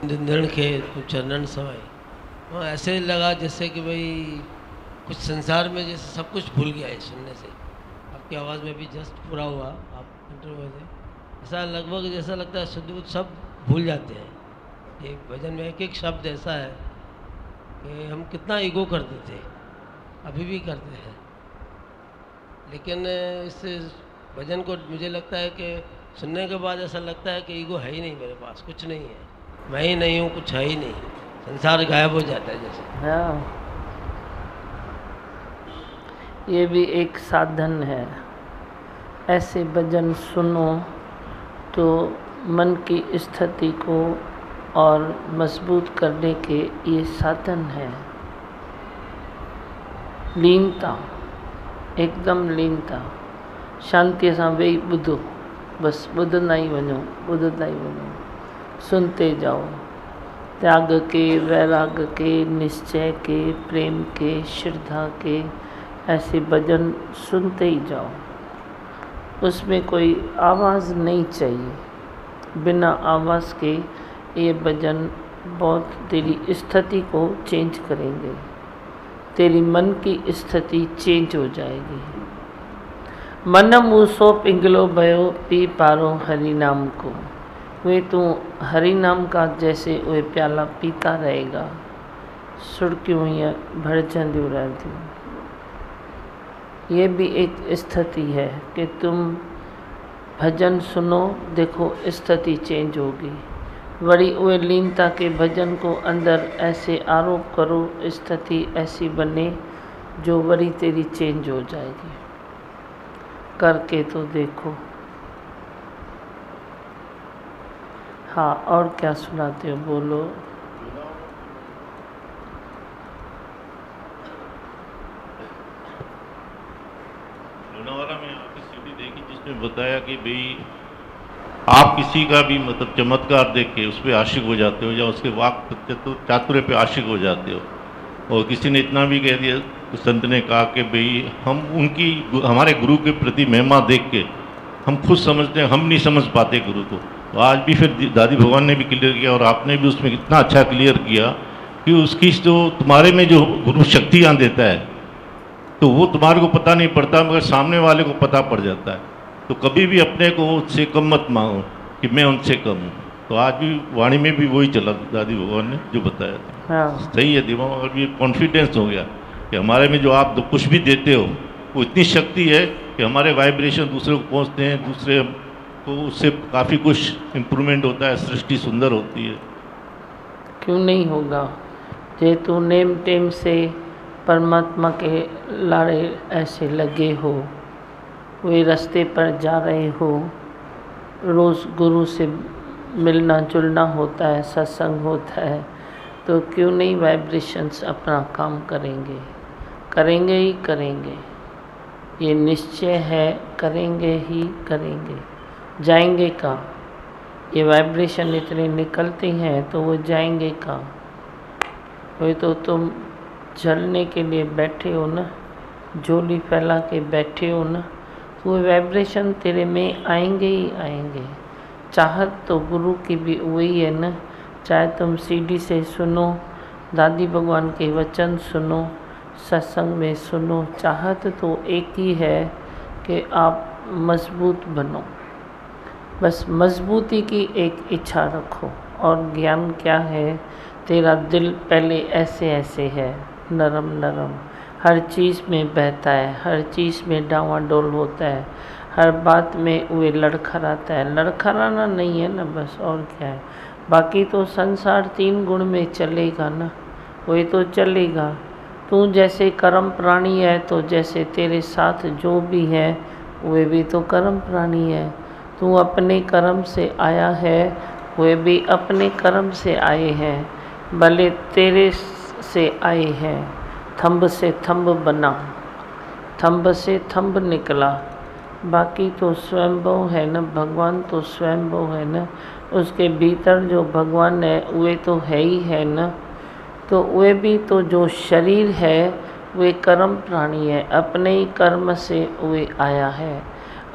निंदण के चरणन सवाई। वहाँ ऐसे लगा जैसे कि भाई कुछ संसार में जैसे सब कुछ भूल गया है सुनने से। आपकी आवाज़ में भी जस्ट पूरा हुआ आप इंटरव्यू से, ऐसा लगभग जैसा लगता है शुद्ध सब भूल जाते हैं। एक भजन में एक एक शब्द ऐसा है कि हम कितना ईगो करते थे, अभी भी करते हैं, लेकिन इस भजन को मुझे लगता है कि सुनने के बाद ऐसा लगता है कि ईगो है ही नहीं, मेरे पास कुछ नहीं है, मैं ही नहीं हूँ, कुछ है ही नहीं, संसार गायब हो जाता है जैसे। हाँ, ये भी एक साधन है। ऐसे भजन सुनो तो मन की स्थिति को और मजबूत करने के ये साधन है। लीनता, एकदम लीनता, शांति सां वेही ॿुधो, बस ॿुधंदा ई वञो, ॿुधंदा ई वञो, सुनते जाओ। त्याग के, वैराग के, निश्चय के, प्रेम के, श्रद्धा के ऐसे भजन सुनते ही जाओ। उसमें कोई आवाज़ नहीं चाहिए, बिना आवाज़ के ये भजन बहुत तेरी स्थिति को चेंज करेंगे, तेरी मन की स्थिति चेंज हो जाएगी। मन मूसो पिंगलो भयो पी पारो हरि नाम को, वे तू हरि नाम का जैसे वे प्याला पीता रहेगा, सुर्खियों हीअं भरजंदियूं रहंदियूं। ये भी एक स्थिति है कि तुम भजन सुनो, देखो स्थिति चेंज होगी। वरी वे लीनता के भजन को अंदर ऐसे आरोप करो, स्थिति ऐसी बने जो वरी तेरी चेंज हो जाएगी। करके तो देखो। हाँ, और क्या सुनाते हो, बोलो। लोनावाला में आपकी सीढ़ी देखी जिसमें बताया कि भाई आप किसी का भी मतलब चमत्कार देख के उस पर आशिक हो जाते हो, या उसके वाक चातुर्य पे आशिक हो जाते हो। और किसी ने इतना भी कह दिया, संत ने कहा कि भाई हम उनकी हमारे गुरु के प्रति महिमा देख के हम खुद समझते हैं, हम नहीं समझ पाते गुरु को। तो आज भी फिर दादी भगवान ने भी क्लियर किया और आपने भी उसमें इतना अच्छा क्लियर किया कि उसकी जो तुम्हारे में जो गुरु शक्तियाँ देता है तो वो तुम्हारे को पता नहीं पड़ता, मगर सामने वाले को पता पड़ जाता है। तो कभी भी अपने को उससे कम मत मांगो कि मैं उनसे कम हूँ। तो आज भी वाणी में भी वही चला दादी भगवान ने जो बताया था। हाँ, सही है दिमाग, अगर ये कॉन्फिडेंस हो गया कि हमारे में जो आप कुछ भी देते हो वो इतनी शक्ति है कि हमारे वाइब्रेशन दूसरे को पहुँचते हैं, दूसरे को उससे काफ़ी कुछ इम्प्रूवमेंट होता है, सृष्टि सुंदर होती है। क्यों नहीं होगा। जे तू नेम टेम से परमात्मा के लाड़े ऐसे लगे हो, वे रास्ते पर जा रहे हो, रोज़ गुरु से मिलना जुलना होता है, सत्संग होता है, तो क्यों नहीं वाइब्रेशंस अपना काम करेंगे, करेंगे ही करेंगे। ये निश्चय है, करेंगे ही करेंगे। जाएंगे कहाँ? ये वाइब्रेशन इतने निकलते हैं तो वो जाएंगे कहाँ? वही तो तुम जलने के लिए बैठे हो ना, झोली फैला के बैठे हो ना, तो वो वाइब्रेशन तेरे में आएंगे ही आएंगे। चाहत तो गुरु की भी वही है ना, चाहे तुम सीडी से सुनो, दादी भगवान के वचन सुनो, सत्संग में सुनो, चाहत तो एक ही है कि आप मजबूत बनो। बस मजबूती की एक इच्छा रखो। और ज्ञान क्या है? तेरा दिल पहले ऐसे ऐसे है, नरम नरम, हर चीज़ में बहता है, हर चीज़ में डावाडोल होता है, हर बात में वे लड़खड़ाता है। लड़खड़ाना नहीं है ना, बस और क्या है। बाकी तो संसार 3 गुण में चलेगा ना, वही तो चलेगा। तू जैसे कर्म प्राणी है तो जैसे तेरे साथ जो भी है वे भी तो कर्म प्राणी है। तू अपने कर्म से आया है, वे भी अपने कर्म से आए हैं, भले तेरे से आए हैं। थंब से थंब बना, थंब से थंब निकला, बाकी तो स्वयंभव है ना, भगवान तो स्वयंभव है ना। उसके भीतर जो भगवान है वे तो है ही है ना। तो वे भी तो जो शरीर है वे कर्म प्राणी है, अपने ही कर्म से वे आया है,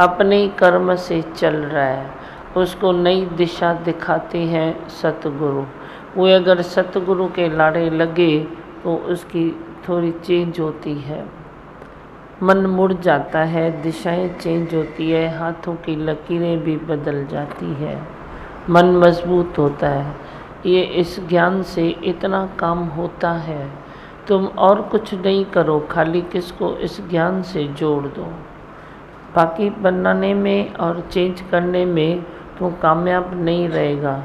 अपने ही कर्म से चल रहा है। उसको नई दिशा दिखाते हैं सतगुरु, वो अगर सतगुरु के लाड़े लगे तो उसकी थोड़ी चेंज होती है, मन मुड़ जाता है, दिशाएं चेंज होती है, हाथों की लकीरें भी बदल जाती है, मन मजबूत होता है। ये इस ज्ञान से इतना काम होता है। तुम और कुछ नहीं करो, खाली किसको इस ज्ञान से जोड़ दो। बाकी बनाने में और चेंज करने में तू कामयाब नहीं रहेगा।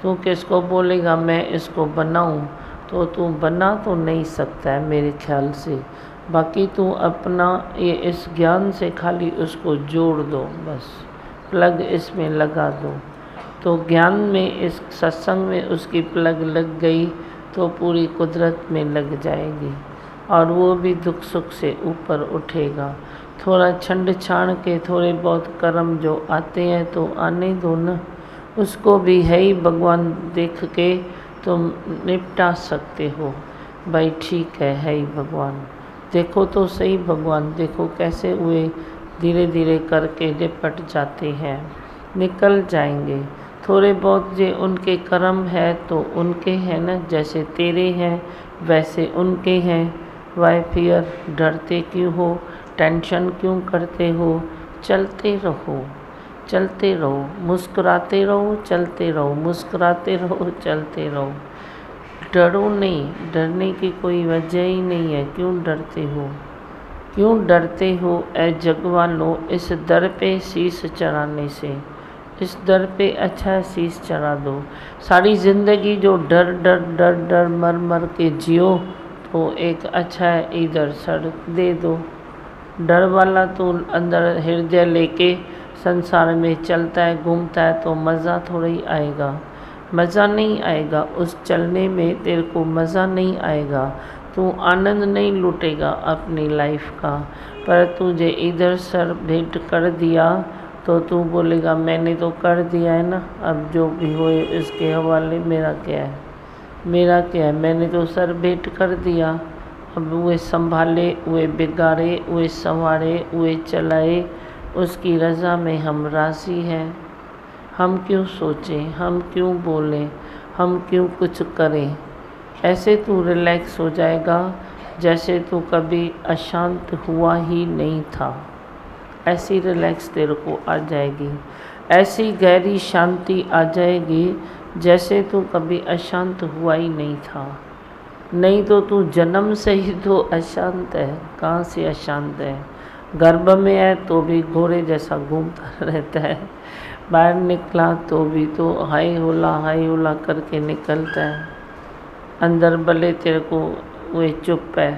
तू किसको बोलेगा मैं इसको बनाऊं, तो तू बना तो नहीं सकता है मेरे ख्याल से। बाकी तू अपना ये इस ज्ञान से खाली उसको जोड़ दो, बस प्लग इसमें लगा दो। तो ज्ञान में, इस सत्संग में उसकी प्लग लग गई तो पूरी कुदरत में लग जाएगी और वो भी दुख सुख से ऊपर उठेगा। थोड़ा छंड छाण के थोड़े बहुत कर्म जो आते हैं तो आने दो न, उसको भी है ही भगवान देख के तुम निपटा सकते हो। भाई ठीक है ही भगवान, देखो तो सही भगवान, देखो कैसे हुए धीरे धीरे करके निपट जाते हैं, निकल जाएंगे। थोड़े बहुत जो उनके कर्म है तो उनके हैं न, जैसे तेरे हैं वैसे उनके हैं। वाई फियर, डरते क्यों हो, टेंशन क्यों करते हो, चलते रहो, चलते रहो, मुस्कुराते रहो, चलते रहो, मुस्कुराते रहो, चलते रहो। डरो नहीं, डरने की कोई वजह ही नहीं है। क्यों डरते हो, क्यों डरते हो ऐ जगवालो, इस दर पे शीश चढ़ाने से। इस दर पे अच्छा शीश चढ़ा दो। सारी ज़िंदगी जो डर डर डर डर मर मर के जियो तो एक अच्छा इधर सर दे दो। डर वाला तो अंदर हृदय लेके संसार में चलता है, घूमता है तो मज़ा थोड़ा ही आएगा, मज़ा नहीं आएगा। उस चलने में तेरे को मज़ा नहीं आएगा, तू आनंद नहीं लूटेगा अपनी लाइफ का। पर तुझे इधर सर भेंट कर दिया तो तू बोलेगा मैंने तो कर दिया है ना, अब जो भी होए इसके हवाले मेरा क्या है, मेरा क्या है, मैंने तो सर भेंट कर दिया। अब वे संभाले, वे बिगाड़े, वे संवारे, वे चलाए, उसकी रज़ा में हम राज़ी हैं। हम क्यों सोचें, हम क्यों बोलें, हम क्यों कुछ करें। ऐसे तू रिलैक्स हो जाएगा जैसे तू कभी अशांत हुआ ही नहीं था। ऐसी रिलैक्स तेरे को आ जाएगी, ऐसी गहरी शांति आ जाएगी जैसे तू कभी अशांत हुआ ही नहीं था। नहीं तो तू जन्म से ही तो अशांत है, कहाँ से अशांत है। गर्भ में है तो भी घोड़े जैसा घूमता रहता है, बाहर निकला तो भी तो हाय होला करके निकलता है। अंदर भले तेरे को वे चुप है,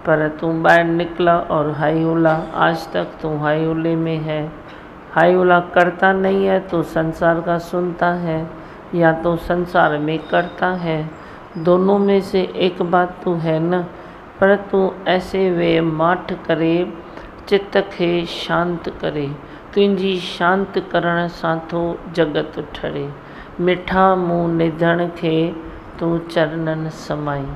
पर तू बाहर निकला और हाई होला, आज तक तू हाई होले में है। हाई होला करता नहीं है तो संसार का सुनता है, या तो संसार में करता है। दोनों में से एक बात तो है न। पर तू ऐसे वे माठ करे, चित्त खे शांत करे। तुझी शांत करण साथो जगत ठरे। मिठा मुँह निधन खे तू चरणन समाई।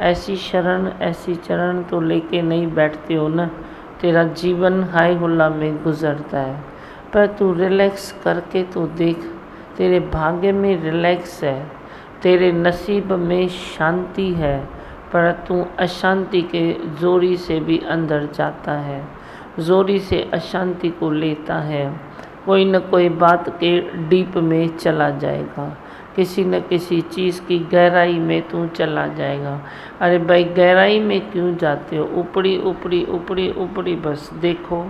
ऐसी शरण, ऐसी चरण तो लेके नहीं बैठते हो न, तेरा जीवन हाई हुल्ला में गुजरता है। पर तू रिलैक्स करके तो देख, तेरे भाग्य में रिलैक्स है, तेरे नसीब में शांति है। पर तू अशांति के जोरी से भी अंदर जाता है, जोरी से अशांति को लेता है। कोई न कोई बात के डीप में चला जाएगा, किसी न किसी चीज़ की गहराई में तू चला जाएगा। अरे भाई गहराई में क्यों जाते हो, ऊपरी ऊपरी ऊपरी ऊपरी बस देखो,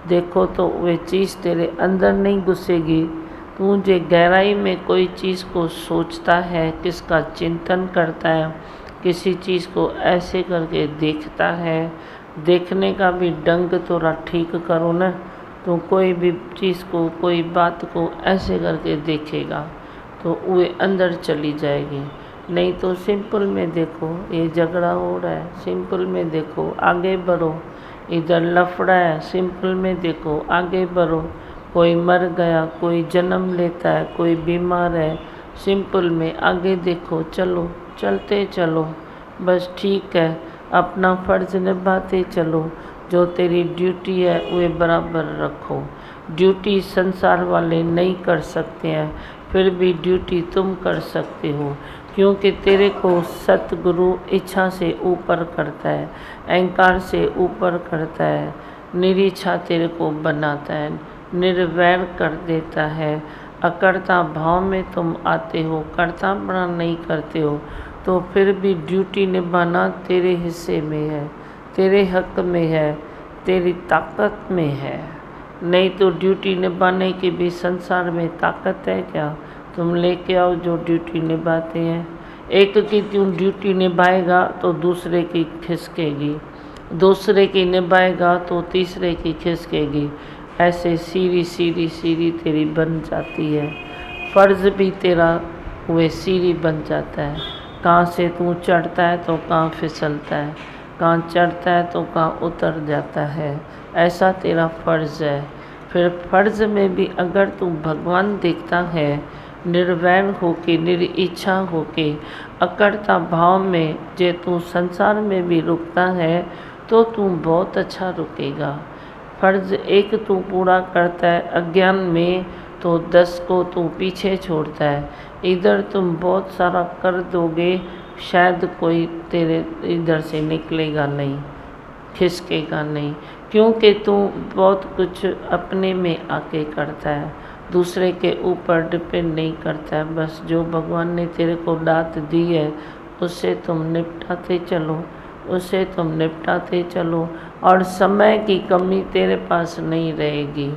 देखो तो वे चीज़ तेरे अंदर नहीं घुसेगी। तू जो गहराई में कोई चीज़ को सोचता है, किसका चिंतन करता है, किसी चीज़ को ऐसे करके देखता है, देखने का भी ढंग थोड़ा ठीक करो ना। तो कोई भी चीज़ को, कोई बात को ऐसे करके देखेगा तो वे अंदर चली जाएगी। नहीं तो सिंपल में देखो, ये झगड़ा हो रहा है, सिंपल में देखो आगे बढ़ो। इधर लफड़ा है, सिंपल में देखो आगे बढ़ो। कोई मर गया, कोई जन्म लेता है, कोई बीमार है, सिंपल में आगे देखो, चलो चलते चलो, बस ठीक है। अपना फ़र्ज़ निभाते चलो, जो तेरी ड्यूटी है वे बराबर रखो। ड्यूटी संसार वाले नहीं कर सकते हैं, फिर भी ड्यूटी तुम कर सकते हो। क्योंकि तेरे को सतगुरु इच्छा से ऊपर करता है, अहंकार से ऊपर करता है, निरीच्छा तेरे को बनाता है, निर्वैर कर देता है। अकर्ता भाव में तुम आते हो, कर्तापना नहीं करते हो, तो फिर भी ड्यूटी निभाना तेरे हिस्से में है, तेरे हक में है, तेरी ताकत में है। नहीं तो ड्यूटी निभाने की भी संसार में ताकत है क्या? तुम लेके आओ जो ड्यूटी निभाते हैं। एक की तुम ड्यूटी निभाएगा तो दूसरे की खिसकेगी, दूसरे की निभाएगा तो तीसरे की खिसकेगी। ऐसे सीढ़ी सीढ़ी सीढ़ी तेरी बन जाती है। फ़र्ज़ भी तेरा हुए सीढ़ी बन जाता है। कहाँ से तू चढ़ता है तो कहाँ फिसलता है, कहाँ चढ़ता है तो कहाँ उतर जाता है। ऐसा तेरा फ़र्ज़ है। फिर फ़र्ज़ में भी अगर तू भगवान देखता है, निर्वैर होके, निरीच्छा होके, अकर्ता भाव में जे तू संसार में भी रुकता है तो तू बहुत अच्छा रुकेगा। फ़र्ज़ एक तू पूरा करता है अज्ञान में तो 10 को तू पीछे छोड़ता है। इधर तुम बहुत सारा कर दोगे, शायद कोई तेरे इधर से निकलेगा नहीं, खिसकेगा नहीं, क्योंकि तू बहुत कुछ अपने में आके करता है, दूसरे के ऊपर डिपेंड नहीं करता है। बस जो भगवान ने तेरे को दात दी है उससे तुम निपटाते चलो, उससे तुम निपटाते चलो। और समय की कमी तेरे पास नहीं रहेगी,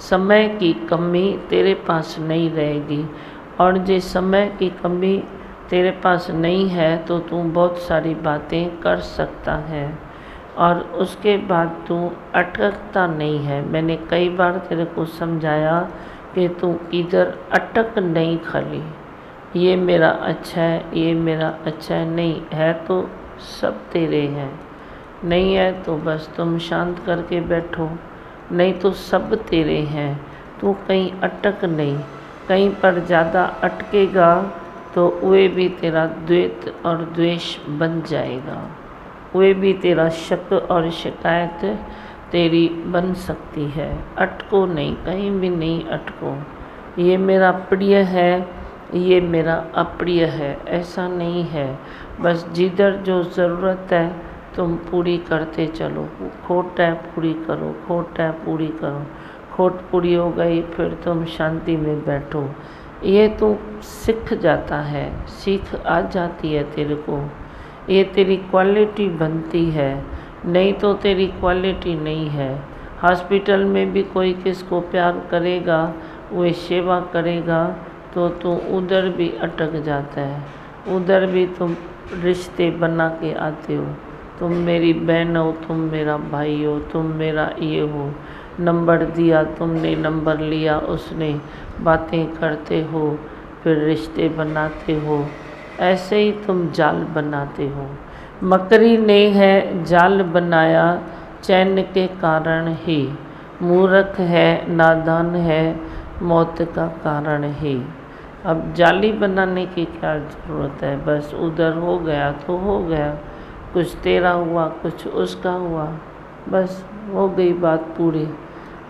समय की कमी तेरे पास नहीं रहेगी। और जो समय की कमी तेरे पास नहीं है तो तू बहुत सारी बातें कर सकता है और उसके बाद तू अटकता नहीं है। मैंने कई बार तेरे को समझाया कि तू इधर अटक नहीं खाली, ये मेरा अच्छा है, ये मेरा अच्छा है, नहीं है तो सब तेरे हैं, नहीं है तो बस तुम शांत करके बैठो, नहीं तो सब तेरे हैं। तू कहीं अटक नहीं, कहीं पर ज़्यादा अटकेगा तो वे भी तेरा द्वेष और द्वेष बन जाएगा, वे भी तेरा शक और शिकायत तेरी बन सकती है। अटको नहीं, कहीं भी नहीं अटको। ये मेरा प्रिय है, ये मेरा अप्रिय है, ऐसा नहीं है। बस जिधर जो ज़रूरत है तुम पूरी करते चलो। खोट है पूरी करो, खोट है पूरी करो। खोट पूरी हो गई फिर तुम शांति में बैठो। ये तू सीख जाता है, सीख आ जाती है तेरे को, ये तेरी क्वालिटी बनती है, नहीं तो तेरी क्वालिटी नहीं है। हॉस्पिटल में भी कोई किसको प्यार करेगा, वो सेवा करेगा तो तू उधर भी अटक जाता है, उधर भी तुम रिश्ते बना के आते हो। तुम मेरी बहन हो, तुम मेरा भाई हो, तुम मेरा ये हो, नंबर दिया तुमने, नंबर लिया उसने, बातें करते हो फिर रिश्ते बनाते हो। ऐसे ही तुम जाल बनाते हो। मकड़ी ने है जाल बनाया चैन के कारण ही, मूर्ख है नादान है मौत का कारण ही। अब जाली बनाने की क्या ज़रूरत है, बस उधर हो गया तो हो गया, कुछ तेरा हुआ कुछ उसका हुआ, बस हो गई बात पूरी।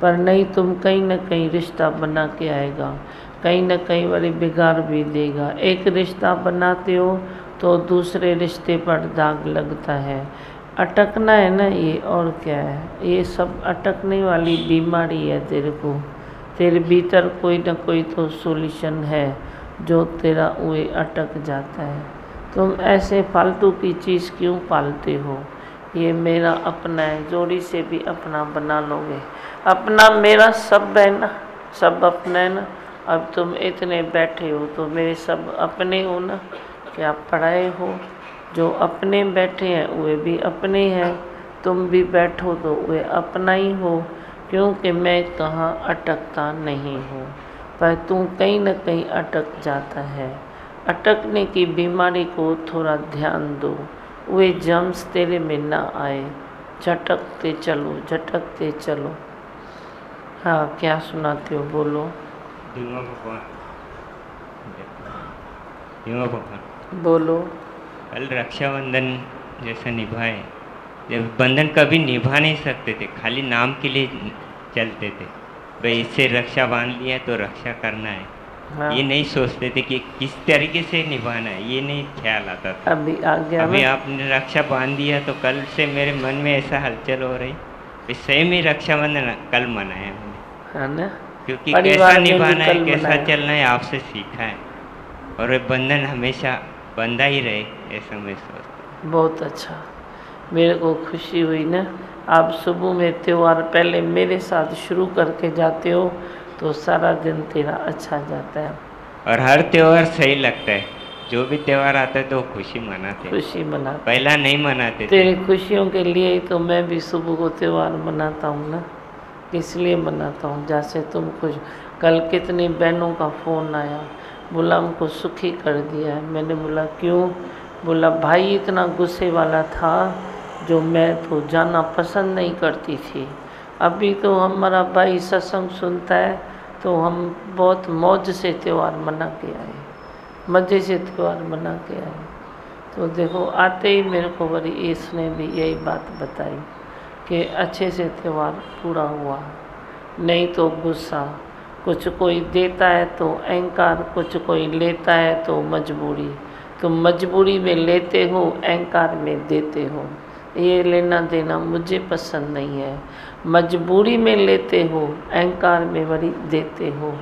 पर नहीं, तुम कहीं न कहीं रिश्ता बना के आएगा, कहीं न कहीं वाली बिगाड़ भी देगा। एक रिश्ता बनाते हो तो दूसरे रिश्ते पर दाग लगता है। अटकना है ना ये, और क्या है, ये सब अटकने वाली बीमारी है तेरे को। तेरे भीतर कोई ना कोई तो सॉल्यूशन है जो तेरा वो अटक जाता है। तुम ऐसे फालतू की चीज़ क्यों पालते हो? ये मेरा अपना है, जोड़ी से भी अपना बना लोगे। अपना मेरा सब है ना, सब अपना है ना। अब तुम इतने बैठे हो तो मेरे सब अपने हो ना, क्या पढ़ाए हो? जो अपने बैठे हैं वे भी अपने हैं, तुम भी बैठो तो वे अपना ही हो, क्योंकि मैं कहाँ अटकता नहीं हूँ। पर तू कहीं न कहीं अटक जाता है। अटकने की बीमारी को थोड़ा ध्यान दो, वे जम्स तेरे में ना आए। झटकते चलो, झटकते चलो। हाँ, क्या सुनाते हो, बोलो। धीमा भगवान बोलो। कल रक्षाबंधन जैसे निभाए, जब बंधन कभी निभा नहीं सकते थे, खाली नाम के लिए चलते थे। भाई इससे रक्षा बांध लिया तो रक्षा करना है, हाँ। ये नहीं सोचते थे कि किस तरीके से निभाना है, ये नहीं ख्याल आता था। अभी आ गया अभी ना। आपने रक्षा बांध दिया तो कल से मेरे मन में ऐसा हलचल हो रही, सेम ही रक्षाबंधन कल मनाया मैंने, है ना। क्योंकि परिवार कैसा में भी निभाना है, कल कैसा मनाया। चलना है आपसे सीखा है, और ये बंधन हमेशा बंधा ही रहे, ऐसा मैं सोचता हूँ। बहुत अच्छा, मेरे को खुशी हुई ना। आप सुबह में त्यौहार पहले मेरे साथ शुरू करके जाते हो तो सारा दिन तेरा अच्छा जाता है। और हर त्यौहार सही लगता है, जो भी त्यौहार आता है तो खुशी मनाते हैं। खुशी मनाते पहला नहीं मनाते थे। तेरी खुशियों के लिए ही तो मैं भी सुबह को त्यौहार मनाता हूँ ना, इसलिए मनाता हूँ जैसे तुम खुश। कल कितनी बहनों का फ़ोन आया, बोला हमको सुखी कर दिया है। मैंने बोला क्यों? बोला भाई इतना गुस्से वाला था जो मैं तो जाना पसंद नहीं करती थी, अभी तो हमारा भाई सत्संग सुनता है तो हम बहुत मौज से त्यौहार मना के आए, मज़े से त्यौहार मना के आए। तो देखो आते ही मेरे को बड़ी इसने भी यही बात बताई कि अच्छे से त्यौहार पूरा हुआ, नहीं तो गुस्सा, कुछ कोई देता है तो अहंकार, कुछ कोई लेता है तो मजबूरी। तुम मजबूरी में लेते हो, अहंकार में देते हो, ये लेना देना मुझे पसंद नहीं है। मजबूरी में लेते हो, अहंकार में बड़ी देते हो,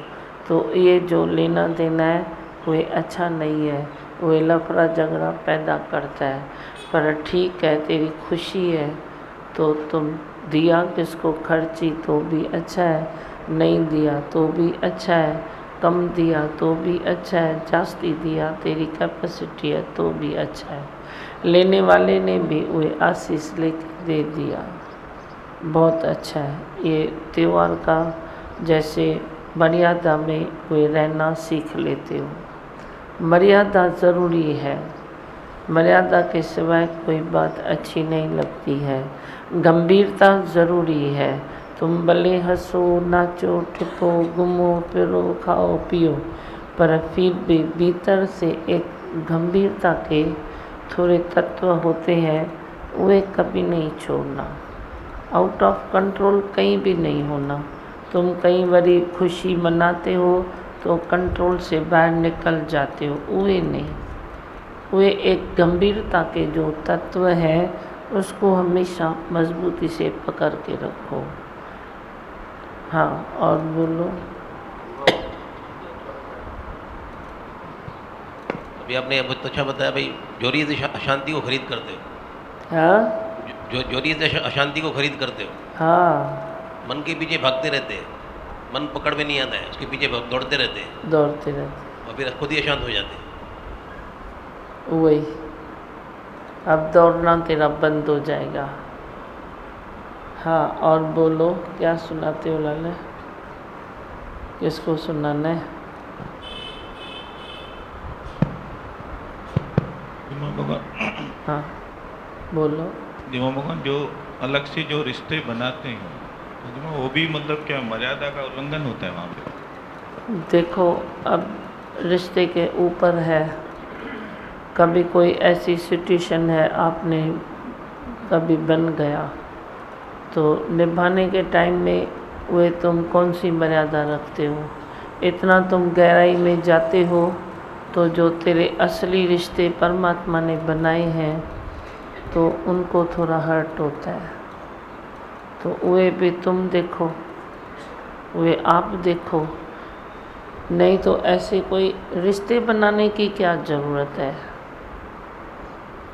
तो ये जो लेना देना है वो अच्छा नहीं है, वो लफड़ा झगड़ा पैदा करता है। पर ठीक है, तेरी खुशी है तो तुम दिया किसको खर्ची तो भी अच्छा है, नहीं दिया तो भी अच्छा है, कम दिया तो भी अच्छा है, जास्ती दिया तेरी कैपेसिटी है तो भी अच्छा है। लेने वाले ने भी वो आशीष लेके दे दिया, बहुत अच्छा है। ये त्यौहार का जैसे मर्यादा में कोई रहना सीख लेते हो, मर्यादा ज़रूरी है, मर्यादा के सिवाय कोई बात अच्छी नहीं लगती है। गंभीरता ज़रूरी है, तुम भले हंसो नाचो ठिठो घूमो फिरो खाओ पियो, पर फिर भी भीतर से एक गंभीरता के थोड़े तत्व होते हैं, वे कभी नहीं छोड़ना। आउट ऑफ कंट्रोल कहीं भी नहीं होना। तुम कई बारी खुशी मनाते हो तो कंट्रोल से बाहर निकल जाते हो, वे नहीं, वे एक गंभीरता के जो तत्व है उसको हमेशा मजबूती से पकड़ के रखो। हाँ और बोलो। अभी आपने बहुत अच्छा बताया भाई, जोरियत से अशांति को खरीद करते हो। हाँ जो जोरियत से अशांति को खरीद करते हो। हाँ, मन के पीछे भागते रहते हैं, मन पकड़ में नहीं आता है, उसके पीछे दौड़ते रहते हैं दौड़ते रहते, और फिर खुद ही अशांत हो जाते हैं। वही अब दौड़ना तेरा बंद हो जाएगा। हाँ और बोलो, क्या सुनाते हो लाले, किसको सुनाना है? हाँ बोलो। दिमा भगवान जो अलग से जो रिश्ते बनाते हैं तो वो भी मतलब क्या मर्यादा का उल्लंघन होता है वहाँ पे? देखो अब रिश्ते के ऊपर है, कभी कोई ऐसी सिचुएशन है आपने कभी बन गया तो निभाने के टाइम में वे तुम कौन सी मर्यादा रखते हो? इतना तुम गहराई में जाते हो तो जो तेरे असली रिश्ते परमात्मा ने बनाए हैं तो उनको थोड़ा हर्ट होता है, तो वे भी तुम देखो, वे आप देखो, नहीं तो ऐसे कोई रिश्ते बनाने की क्या ज़रूरत है?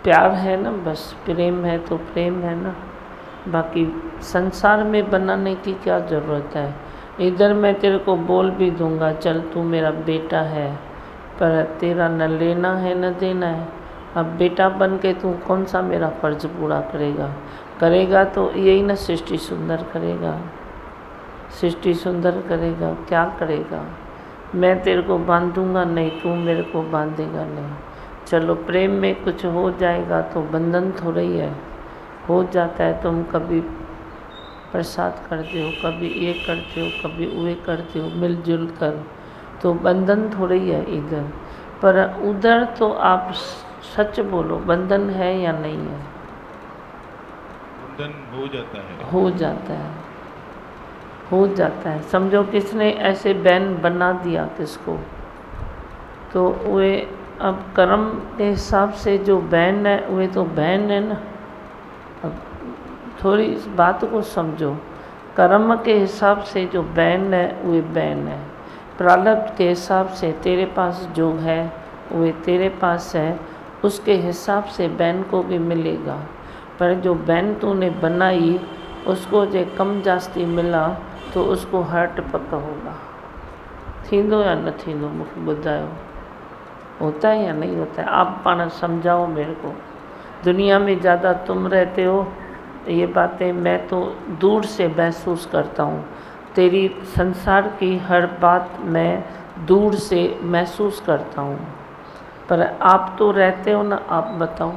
प्यार है ना, बस प्रेम है तो प्रेम है ना, बाकी संसार में बनाने की क्या ज़रूरत है? इधर मैं तेरे को बोल भी दूंगा चल तू मेरा बेटा है, पर तेरा न लेना है न देना है। अब बेटा बन के तू कौन सा मेरा फ़र्ज़ पूरा करेगा? करेगा तो यही ना सृष्टि सुंदर करेगा, सृष्टि सुंदर करेगा, क्या करेगा? मैं तेरे को बांधूंगा नहीं, तू मेरे को बांधेगा नहीं। चलो प्रेम में कुछ हो जाएगा तो बंधन थोड़ा ही है, हो जाता है। तुम कभी प्रसाद करते हो, कभी ये करते हो, कभी वो करते हो मिलजुल कर, तो बंधन थोड़ा ही है इधर, पर उधर तो आप सच बोलो बंधन है या नहीं है? बंधन हो जाता है, हो जाता है, हो जाता है। समझो किसने ऐसे बैन बना दिया किसको, तो वे अब कर्म के हिसाब से जो बहन है वे तो बहन है ना। अब थोड़ी इस बात को समझो, कर्म के हिसाब से जो बहन है वे बहन है, प्रारब्ध के हिसाब से तेरे पास जो है वे तेरे पास है, उसके हिसाब से बहन को भी मिलेगा। पर जो बहन तूने बनाई उसको जो कम जास्ती मिला तो उसको हर्ट पक्का होगा। थींदो या न थींदो मूंखे ॿुधायो, होता है या नहीं होता है? आप पाण समझाओ मेरे को। दुनिया में ज़्यादा तुम रहते हो, ये बातें मैं तो दूर से महसूस करता हूँ। तेरी संसार की हर बात मैं दूर से महसूस करता हूँ, पर आप तो रहते हो ना, आप बताओ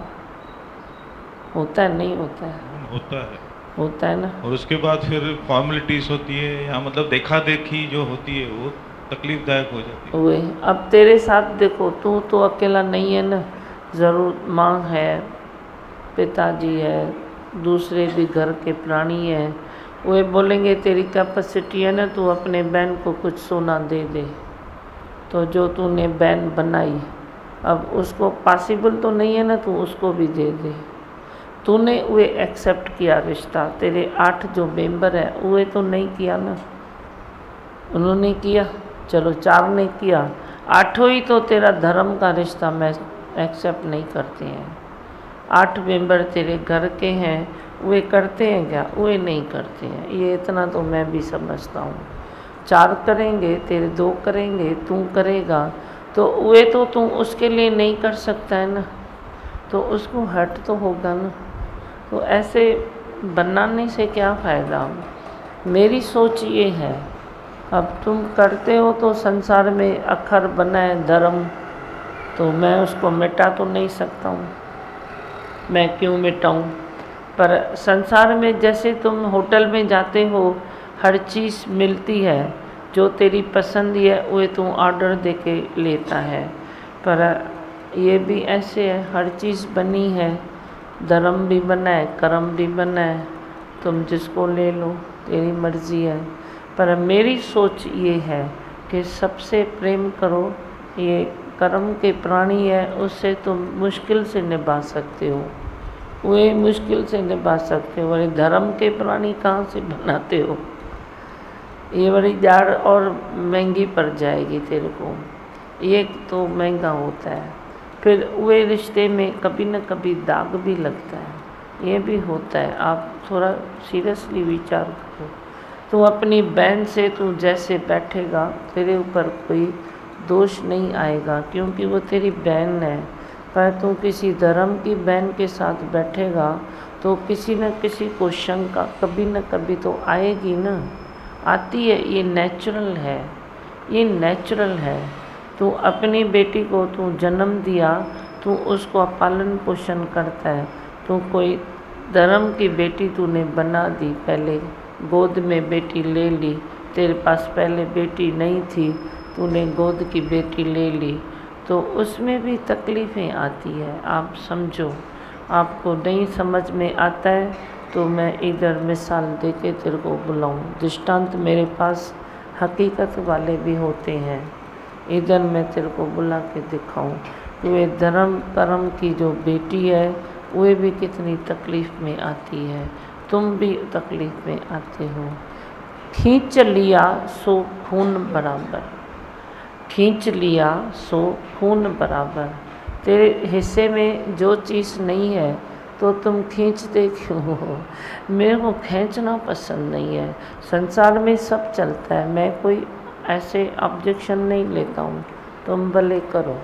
होता है नहीं होता है? होता है, होता है ना। और उसके बाद फिर फॉर्मेलिटीज़ होती है या मतलब देखा देखी जो होती है वो तकलीफदायक हो जाती है। वे अब तेरे साथ देखो, तू तो अकेला नहीं है ना, ज़रूर माँ है, पिताजी है, दूसरे भी घर के प्राणी हैं। वे बोलेंगे तेरी कैपेसिटी है ना, तू अपने बहन को कुछ सोना दे दे। तो जो तूने बहन बनाई अब उसको पॉसिबल तो नहीं है ना, तू उसको भी दे दे। तूने वे एक्सेप्ट किया रिश्ता, तेरे 8 जो मेंबर है वे तो नहीं किया ना, उन्होंने किया, चलो 4 ने किया, 8 ही तो तेरा धर्म का रिश्ता मैं एक्सेप्ट नहीं करते हैं। 8 मेंबर तेरे घर के हैं, वे करते हैं क्या? वे नहीं करते हैं, ये इतना तो मैं भी समझता हूँ। 4 करेंगे, तेरे 2 करेंगे, तू करेगा, तो वे तो तू उसके लिए नहीं कर सकता है ना, तो उसको हर्ट तो होगा ना। तो ऐसे बनाने से क्या फ़ायदा? मेरी सोच ये है, अब तुम करते हो तो संसार में अखर बनाए धर्म, तो मैं उसको मिटा तो नहीं सकता हूँ, मैं क्यों मिटाऊँ? पर संसार में जैसे तुम होटल में जाते हो, हर चीज़ मिलती है, जो तेरी पसंद है वो तू ऑर्डर दे के लेता है। पर ये भी ऐसे है, हर चीज़ बनी है, धर्म भी बना है, कर्म भी बना है, तुम जिसको ले लो, तेरी मर्ज़ी है। पर मेरी सोच ये है कि सबसे प्रेम करो, ये कर्म के प्राणी है, उससे तुम मुश्किल से निभा सकते हो, वे मुश्किल से निभा सकते हो, वही धर्म के प्राणी कहाँ से बनाते हो? ये बड़ी जाड़ और महंगी पड़ जाएगी तेरे को, ये तो महंगा होता है। फिर वे रिश्ते में कभी न कभी दाग भी लगता है, ये भी होता है। आप थोड़ा सीरियसली विचार करो। तो अपनी बहन से तू जैसे बैठेगा, तेरे ऊपर कोई दोष नहीं आएगा, क्योंकि वो तेरी बहन है। पर तू किसी धर्म की बहन के साथ बैठेगा तो किसी न किसी को शंका कभी न कभी तो आएगी ना, आती है, ये नेचुरल है, ये नेचुरल है। तू अपनी बेटी को तू जन्म दिया, तू उसको पालन पोषण करता है, तू कोई धर्म की बेटी तूने बना दी, पहले गोद में बेटी ले ली, तेरे पास पहले बेटी नहीं थी, तूने गोद की बेटी ले ली, तो उसमें भी तकलीफ़ें आती है। आप समझो, आपको नहीं समझ में आता है तो मैं इधर मिसाल दे के तेरे को बुलाऊं, दृष्टांत मेरे पास हकीकत वाले भी होते हैं, इधर मैं तेरे को बुला के दिखाऊं कि वे धर्म कर्म की जो बेटी है वे भी कितनी तकलीफ़ में आती है, तुम भी तकलीफ़ में आते हो। खींच लिया सो खून बराबर, खींच लिया सो खून बराबर। तेरे हिस्से में जो चीज़ नहीं है तो तुम खींचते क्यों हो? मेरे को खींचना पसंद नहीं है। संसार में सब चलता है, मैं कोई ऐसे ऑब्जेक्शन नहीं लेता हूँ, तुम भले करो,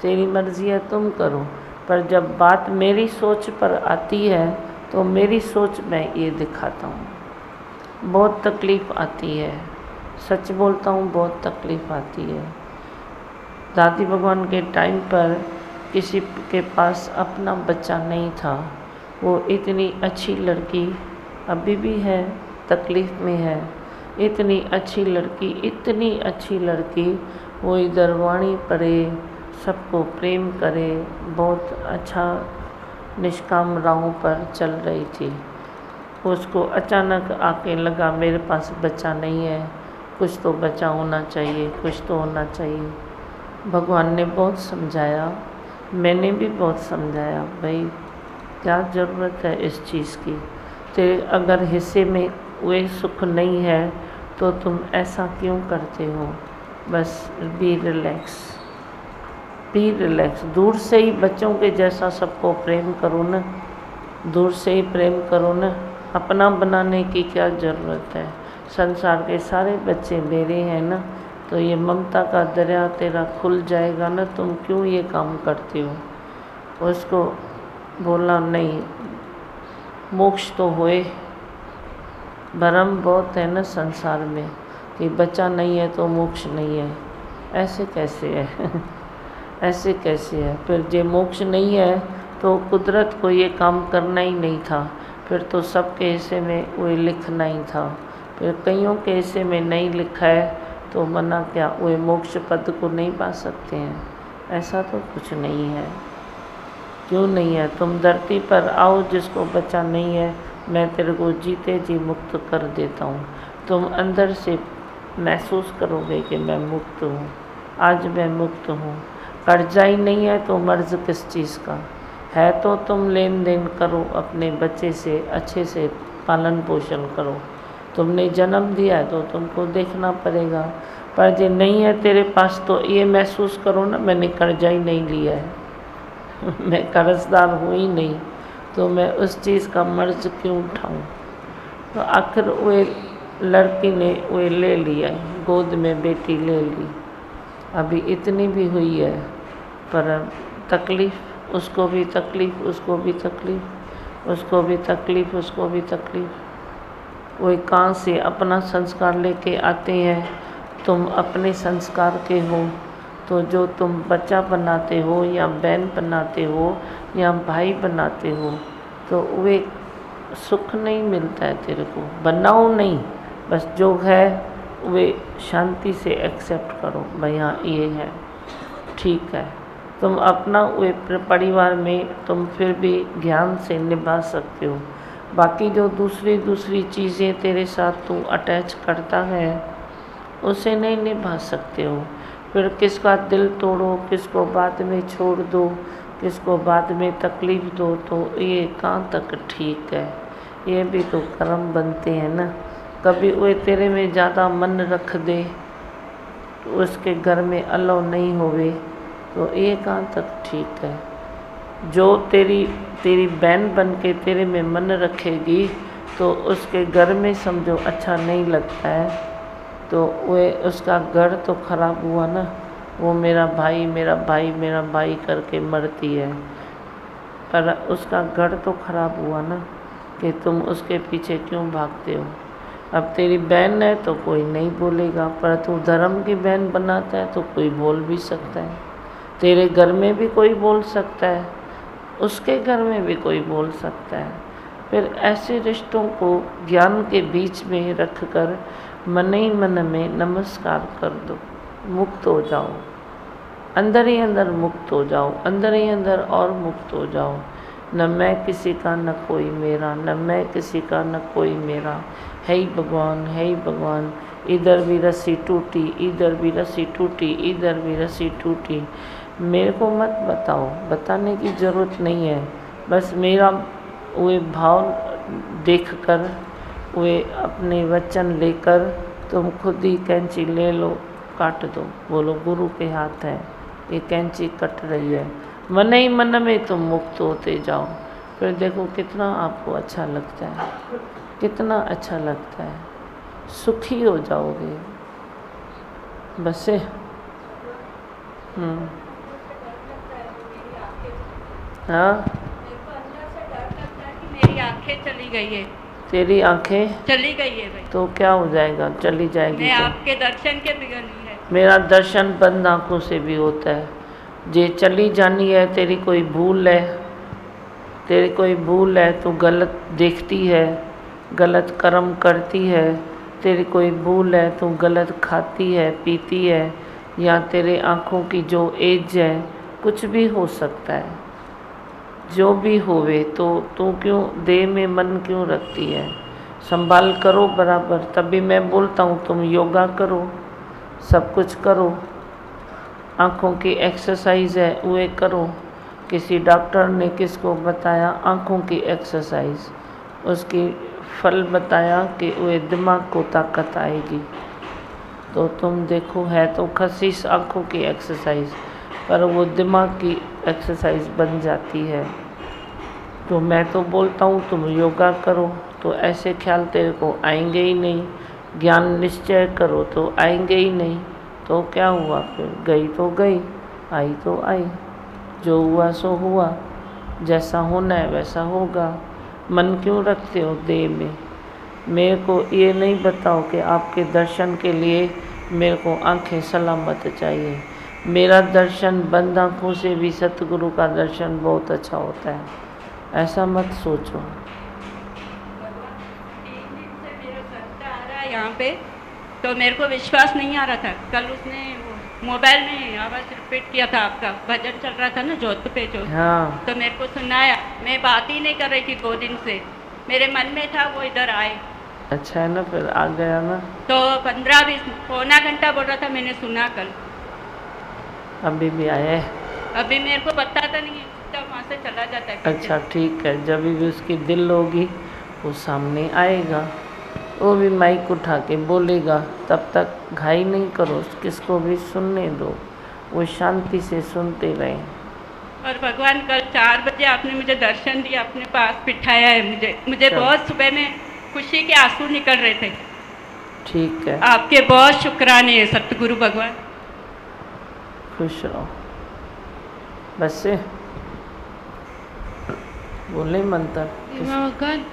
तेरी मर्ज़ी है, तुम करो। पर जब बात मेरी सोच पर आती है तो मेरी सोच में ये दिखाता हूँ, बहुत तकलीफ़ आती है, सच बोलता हूँ, बहुत तकलीफ़ आती है। दादी भगवान के टाइम पर किसी के पास अपना बच्चा नहीं था, वो इतनी अच्छी लड़की अभी भी है, तकलीफ़ में है, इतनी अच्छी लड़की, इतनी अच्छी लड़की, वो इधर वाणी पढ़े, सबको प्रेम करे, बहुत अच्छा निष्काम राहों पर चल रही थी। उसको अचानक आके लगा मेरे पास बच्चा नहीं है, कुछ तो बच्चा होना चाहिए, कुछ तो होना चाहिए। भगवान ने बहुत समझाया, मैंने भी बहुत समझाया, भाई क्या ज़रूरत है इस चीज़ की। तेरे अगर हिस्से में वे सुख नहीं है तो तुम ऐसा क्यों करते हो। बस बी रिलैक्स, बी रिलैक्स। दूर से ही बच्चों के जैसा सबको प्रेम करो न, दूर से ही प्रेम करो न। अपना बनाने की क्या ज़रूरत है। संसार के सारे बच्चे मेरे हैं ना, तो ये ममता का दरिया तेरा खुल जाएगा ना। तुम क्यों ये काम करते हो। उसको बोला नहीं, मोक्ष तो होए। भ्रम बहुत है ना संसार में कि बच्चा नहीं है तो मोक्ष नहीं है। ऐसे कैसे है ऐसे कैसे है। फिर जे मोक्ष नहीं है तो कुदरत को ये काम करना ही नहीं था, फिर तो सबके हिस्से में वो लिखना ही था। फिर कईयों के हिस्से में नहीं लिखा है तो मना क्या, वो मोक्ष पद को नहीं पा सकते हैं। ऐसा तो कुछ नहीं है। क्यों नहीं है। तुम धरती पर आओ, जिसको बच्चा नहीं है मैं तेरे को जीते जी मुक्त कर देता हूँ। तुम अंदर से महसूस करोगे कि मैं मुक्त हूँ। आज मैं मुक्त हूँ। कर्जा ही नहीं है तो मर्ज किस चीज़ का है। तो तुम लेन देन करो, अपने बच्चे से अच्छे से पालन पोषण करो। तुमने जन्म दिया है तो तुमको देखना पड़ेगा। पर जो नहीं है तेरे पास तो ये महसूस करो ना, मैंने कर्जा ही नहीं लिया है मैं कर्जदार हूँ ही नहीं, तो मैं उस चीज़ का मर्ज क्यों उठाऊँ। तो आखिर वे लड़की ने वे ले लिया, गोद में बेटी ले ली। अभी इतनी भी हुई है पर तकलीफ़, उसको भी तकलीफ़, उसको भी तकलीफ़, उसको भी तकलीफ़, उसको भी तकलीफ़। वो कहाँ से अपना संस्कार लेके आते हैं। तुम अपने संस्कार के हो, तो जो तुम बच्चा बनाते हो या बहन बनाते हो या भाई बनाते हो, तो वे सुख नहीं मिलता है तेरे को। बनाओ नहीं, बस जो है वे शांति से एक्सेप्ट करो। भाई हाँ ये है, ठीक है। तुम अपना वे परिवार में तुम फिर भी ज्ञान से निभा सकते हो। बाकी जो दूसरी चीज़ें तेरे साथ तू अटैच करता है उसे नहीं निभा सकते हो। फिर किसका दिल तोड़ो, किसको बाद में छोड़ दो, किसको बाद में तकलीफ़ दो, तो ये कहाँ तक ठीक है। ये भी तो कर्म बनते हैं ना। कभी वो तेरे में ज़्यादा मन रख दे तो उसके घर में अलाउ नहीं होवे, तो ये कहाँ तक ठीक है। जो तेरी बहन बन के तेरे में मन रखेगी तो उसके घर में समझो अच्छा नहीं लगता है, तो वे उसका घर तो खराब हुआ ना। वो मेरा भाई मेरा भाई मेरा भाई करके मरती है, पर उसका घर तो खराब हुआ ना कि तुम उसके पीछे क्यों भागते हो। अब तेरी बहन है तो कोई नहीं बोलेगा, पर तू धर्म की बहन बनाता है तो कोई बोल भी सकता है। तेरे घर में भी कोई बोल सकता है, उसके घर में भी कोई बोल सकता है। फिर ऐसे रिश्तों को ज्ञान के बीच में रखकर मन ही मन में नमस्कार कर दो, मुक्त हो जाओ। अंदर ही अंदर मुक्त हो जाओ, अंदर ही अंदर और मुक्त हो जाओ। न मैं किसी का न कोई मेरा, न मैं किसी का न कोई मेरा। है ही भगवान, है ही भगवान। इधर भी रस्सी टूटी, इधर भी रस्सी टूटी, इधर भी रस्सी टूटी। मेरे को मत बताओ, बताने की ज़रूरत नहीं है। बस मेरा वे भाव देखकर, वे अपने वचन लेकर तुम खुद ही कैंची ले लो, काट दो। बोलो गुरु के हाथ है, ये कैंची कट रही है। मन ही मन में तुम मुक्त होते जाओ। फिर देखो कितना आपको अच्छा लगता है, कितना अच्छा लगता है। सुखी हो जाओगे। बस हाँ, मेरी आंखें चली गई है। तेरी आंखें चली गई है भाई। तो क्या हो जाएगा, चली जाएगी मैं तो। आपके दर्शन के बिगड़ नहीं है। मेरा दर्शन बंद आँखों से भी होता है। जे चली जानी है, तेरी कोई भूल है, तेरी कोई भूल है, तू गलत देखती है, गलत कर्म करती है, तेरी कोई भूल है, तू गलत खाती है पीती है, या तेरे आँखों की जो एज है, कुछ भी हो सकता है। जो भी होवे तो तू क्यों देह में मन क्यों रखती है। संभाल करो बराबर। तभी मैं बोलता हूँ तुम योगा करो, सब कुछ करो, आँखों की एक्सरसाइज है वो करो। किसी डॉक्टर ने किसको बताया आँखों की एक्सरसाइज, उसकी फल बताया कि वो दिमाग को ताकत आएगी। तो तुम देखो है तो खसीस आँखों की एक्सरसाइज, पर वो दिमाग की एक्सरसाइज बन जाती है। तो मैं तो बोलता हूँ तुम योगा करो तो ऐसे ख्याल तेरे को आएंगे ही नहीं। ज्ञान निश्चय करो तो आएंगे ही नहीं। तो क्या हुआ फिर, गई तो गई, आई तो आई, जो हुआ सो हुआ, जैसा होना है वैसा होगा। मन क्यों रखते हो देह में? मेरे को ये नहीं बताओ कि आपके दर्शन के लिए मेरे को आंखें सलामत चाहिए। मेरा दर्शन बंद आँखों से भी सतगुरु का दर्शन बहुत अच्छा होता है, ऐसा मत सोचो। 3 दिन से मेरा सत्ता आ रहा है यहाँ पे, तो मेरे को विश्वास नहीं आ रहा था। कल उसने मोबाइल में आवाज़ रिपीट किया था, आपका भजन चल रहा था ना जोत पे जो, हाँ तो मेरे को सुनाया। मैं बात ही नहीं कर रही थी 2 दिन से, मेरे मन में था वो इधर आए। अच्छा है ना, फिर आ गया ना। तो 15-20 पौना घंटा बोल रहा था, मैंने सुना कल। अभी भी आया है? अभी मेरे को बताता नहीं, तब वहाँ से चला जाता है। अच्छा ठीक है, जब भी उसकी दिल होगी वो सामने आएगा, वो भी माइक उठा के बोलेगा। तब तक घाई नहीं करो, किसको भी सुनने दो, वो शांति से सुनते रहें। और भगवान कल 4 बजे आपने मुझे दर्शन दिया, अपने पास बिठाया है मुझे बहुत सुबह में खुशी के आंसू निकल रहे थे। ठीक है, आपके बहुत शुक्राने हैं सतगुरु भगवान। खुश रहो। बस से बोले मंत्र भगवान,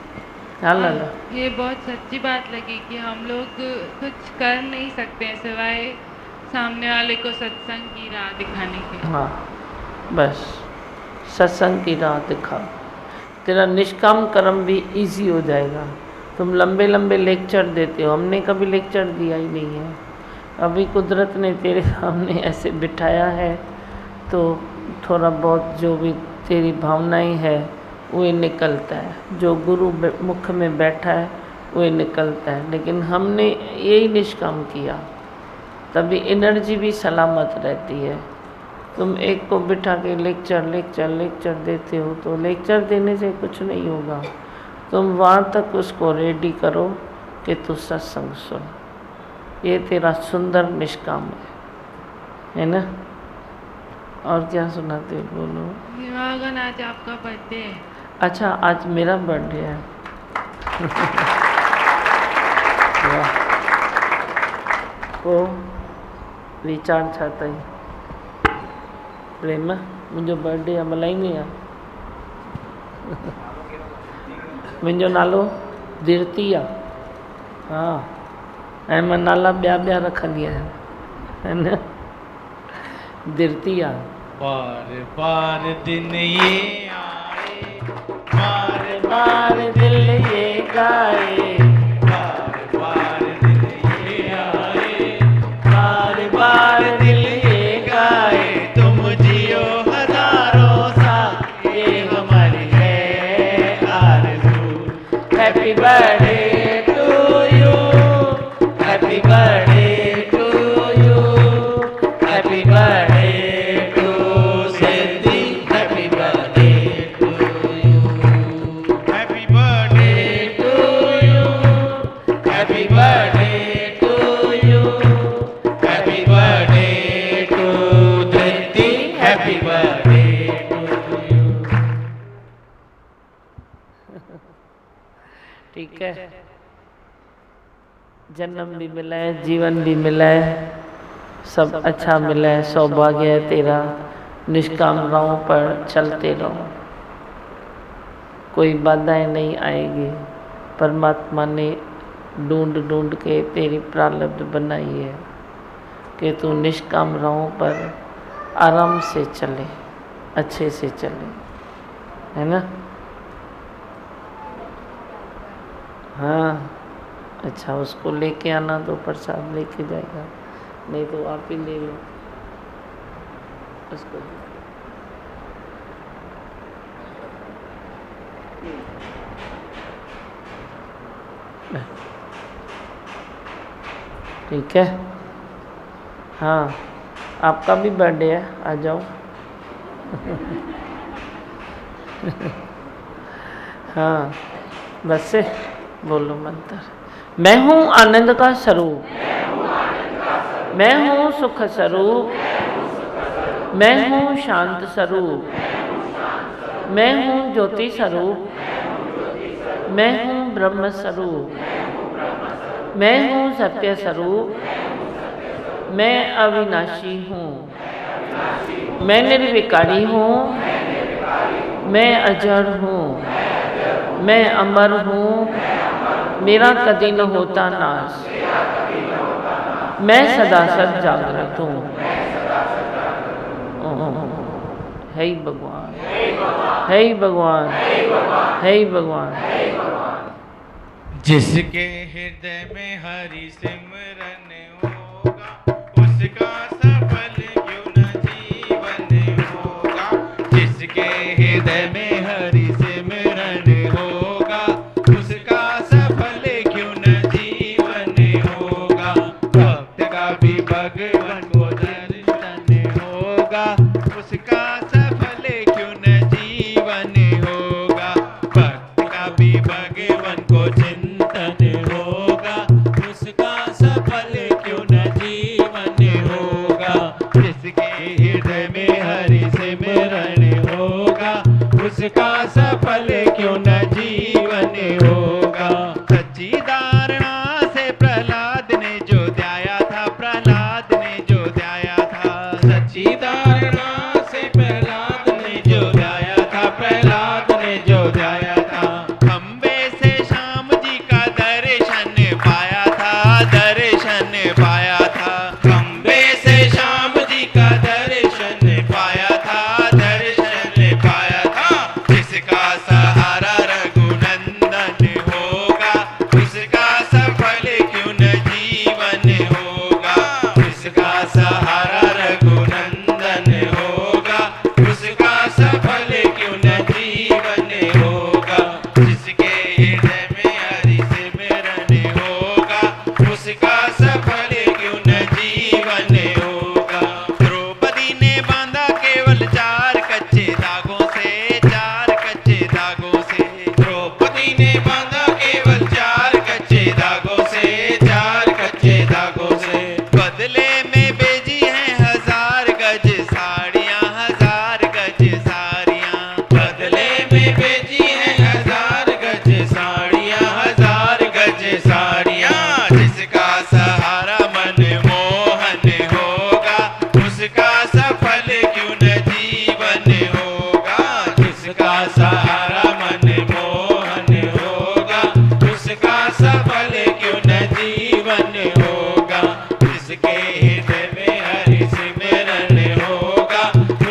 ला ला। ये बहुत सच्ची बात लगी कि हम लोग कुछ कर नहीं सकते हैं सिवाय सामने वाले को सत्संग की राह दिखाने के। हाँ बस सत्संग की राह दिखाओ, तेरा निष्काम कर्म भी इजी हो जाएगा। तुम लंबे लंबे लेक्चर देते हो, हमने कभी लेक्चर दिया ही नहीं है। अभी कुदरत ने तेरे सामने ऐसे बिठाया है तो थोड़ा बहुत जो भी तेरी भावनाएं है वो निकलता है, जो गुरु मुख में बैठा है वो निकलता है। लेकिन हमने यही निष्काम किया, तभी एनर्जी भी सलामत रहती है। तुम एक को बिठा के लेक्चर लेक्चर लेक्चर देते हो तो लेक्चर देने से कुछ नहीं होगा। तुम वहाँ तक उसको रेडी करो कि तू सत्संग सुन। ये तेरा सुंदर निष्काम है ना। और क्या सुनाते हो, बोलो। भगवान, आज आपका बर्थडे है। अच्छा, आज मेरा बर्थडे है। को रिचार्ज छाता ही प्रेम मुंहिंजो बर्थडे आहे, मल्हाईंदी आहे। मुंहिंजो नालो धीरती आहे। हाँ, ऐं मां नाला ॿिया रखंदी आहियां, है न। धीरती आहे। बार बार दिन ये आए, बार बार दिल ये गाए, बार बार दिन ये आए, बार बार दिल ये गाए। तुम जियो हजारों साल, ये हमारी है आरज़ू। Happy birthday to you, happy birthday to you, happy birthday to Siddhi, happy birthday to you, happy birthday to you, happy birthday to you, happy birthday to Dhriti, happy birthday to you. ठीक है, जन्म भी मिला है, जीवन भी मिला है, सब अच्छा मिला है। सौभाग्य है तेरा, निष्काम राहों पर चलते रहो, कोई बाधाएं नहीं आएगी। परमात्मा ने ढूंढ ढूंढ के तेरी प्रारब्ध बनाई है कि तू निष्काम राहों पर आराम से चले, अच्छे से चले, है ना। हाँ अच्छा, उसको लेके आना तो प्रसाद लेके जाएगा, नहीं तो आप ही ले लो उसको। ठीक है, हाँ आपका भी बर्थडे है, आ जाओ। हाँ, बस से बोलो मंत्र। मैं हूँ आनंद का स्वरूप, मैं हूँ सुख स्वरूप, मैं हूँ शांत स्वरूप, मैं हूँ ज्योति स्वरूप, मैं हूँ ब्रह्म स्वरूप, मैं हूँ सत्य स्वरूप, मैं अविनाशी हूँ, मैं निर्विकारी हूँ, मैं अजर हूँ, मैं अमर हूँ, मेरा कभी न होता नाश, मैं सदा सद जागृत हूँ। हे भगवान, हे भगवान, हे भगवान। जिसके हृदय में हरि सिमरन होगा, उसका सफल क्यों न जीवन होगा। जिसके हृदय में हरि सिमरन होगा, उसका सफल क्यों न जीवन होगा। भक्त का भी भगवान को दर्शन होगा, उसका सफल क्यों न जीवन होगा। भक्त का भी भगवान को चिंतन होगा, उसका सफल क्यों न जीवन होगा। जिसके हृदय में हरि सिमरन होगा, उसका सफल क्यों न जीवन होगा। सच्ची धारणा से प्रहलाद ने जो ध्याया था, प्रहलाद ने जो ध्याया था। सच्ची धारणा से प्रहलाद ने जो ध्याया था, प्रहलाद ने जो ध्याया था। खंबे से श्याम जी का दर्शन पाया था, दर्शन पाया था। खंबे से श्याम जी का दर्शन पाया था, दर्शन पाया था। जिसका सहारा रघुनंदन होगा, उसका सफल क्यों न जीवन होगा। जिसका सहारा रघुनंदन होगा, उसका सफल क्यों न जीवन होगा। जिसके हृदय में हरि सिमरन होगा, उसका सफल क्यों न जीवन होगा। द्रौपदी ने बांधा केवल 4 कच्चे धागों से, 4 कच्चे धागों से। द्रौपदी ने बांधा केवल 4 कच्चे धागों से, 4 कच्चे धागों से। बदले में भेजी हैं 1000 गज साड़ियाँ, 1000 गज साड़ियाँ। बदले में भेजी हैं 1000 गज साड़ियाँ, 1000 गज साड़ियाँ। जिसका सहारा मनमोहन होगा, उसका सफल क्यों न जीवन होगा। जिसका सहारा मनमोहन होगा, उसका सफल क्यों न जीवन होगा। जिसके हृदय में हरि सिमरन होगा,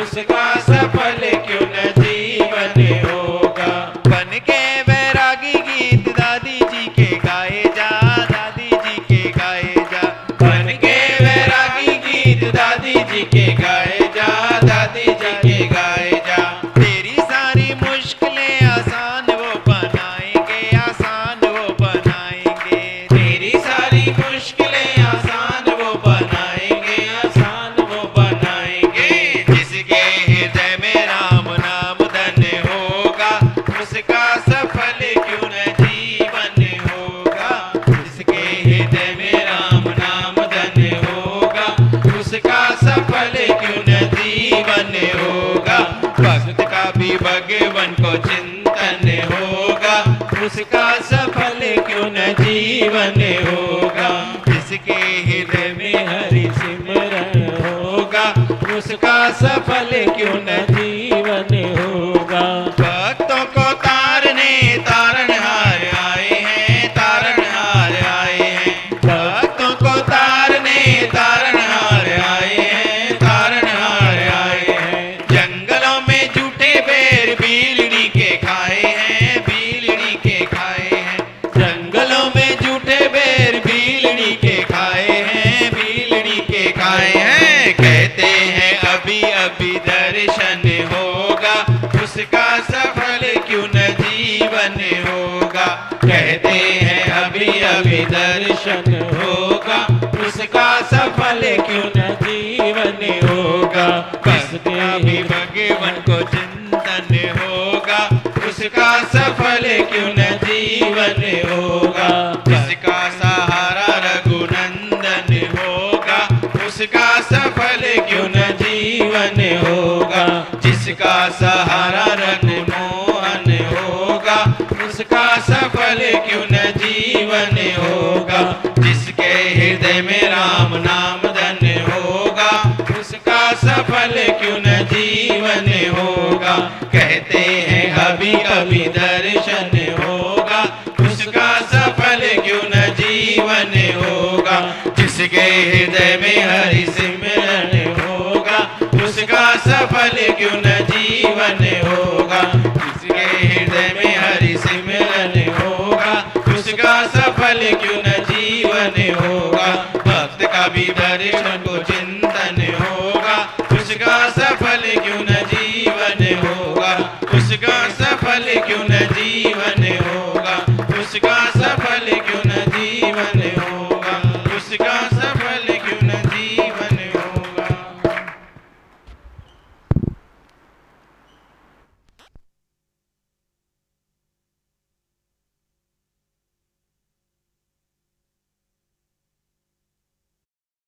उसका सफल क्यों न जीवन होगा। बन के वैरागी गीत दादी जी के गाए जा, दादी जी के गाए जा। बन के वैरागी गीत दादी जी के गाए जा, दादी जी के गाए जा। तेरी सारी मुश्किलें आसान वो बनाएंगे, आसान वो बनाएंगे। तेरी सारी मुश्किलें आसान वो बनाएंगे, आसान वो बनाएंगे। जिसके हृदय में राम नाम धन होगा, उसका सफल क्यों न जीवन होगा। जिसके हृदय में राम नाम धन होगा, उसका सफल क्यों न जीवन होगा। भक्त का भी भगवान को चिंतन होगा, उसका सफल क्यों न जीवन होगा। जिसके हृदय में हरि सिमरन होगा, उसका सफल क्यों न जीवन होगा। भक्तों को तारने तारनहार आए हैं, तारनहार आए हैं। भक्तों को तारने तारनहार आए हैं, तारनहार आए हैं। जंगलों में झूठे बेर बीलड़ी के खाए हैं, बीलड़ी के खाए हैं। जंगलों में झूठे बेर बीलड़ी के खाए हैं, बीलड़ी के खाए हैं। कहते हैं अभी अभी दर्शन होगा, उसका सफल क्यों न जीवन होगा। कहते हैं अभी अभी दर्शन होगा, उसका सफल क्यों न जीवन जीवन होगा। जिसका भी भगवान को चिंतन होगा उसका सफल क्यों न जीवन होगा। जिसका सहारा रघुनंदन होगा उसका सफल क्यों न जीवन होगा। जिसका सहारा रघुमोहन होगा उसका सफल क्यों न जीवन होगा। जिसके हृदय में राम नाम धन होगा उसका सफल क्यों न जीवन होगा। कहते हैं कभी कभी दर्शन होगा उसका सफल क्यों न जीवन होगा। जिसके हृदय में हरि सिमरन होगा उसका सफल क्यों न जीवन होगा। जिसके हृदय में हरि सिमरन होगा उसका सफल क्यों न जीवन होगा। भक्त का भी दर्शन को चिंतन होगा उसका सफल क्यों न जीवन होगा। उसका सफल क्यों न जीवन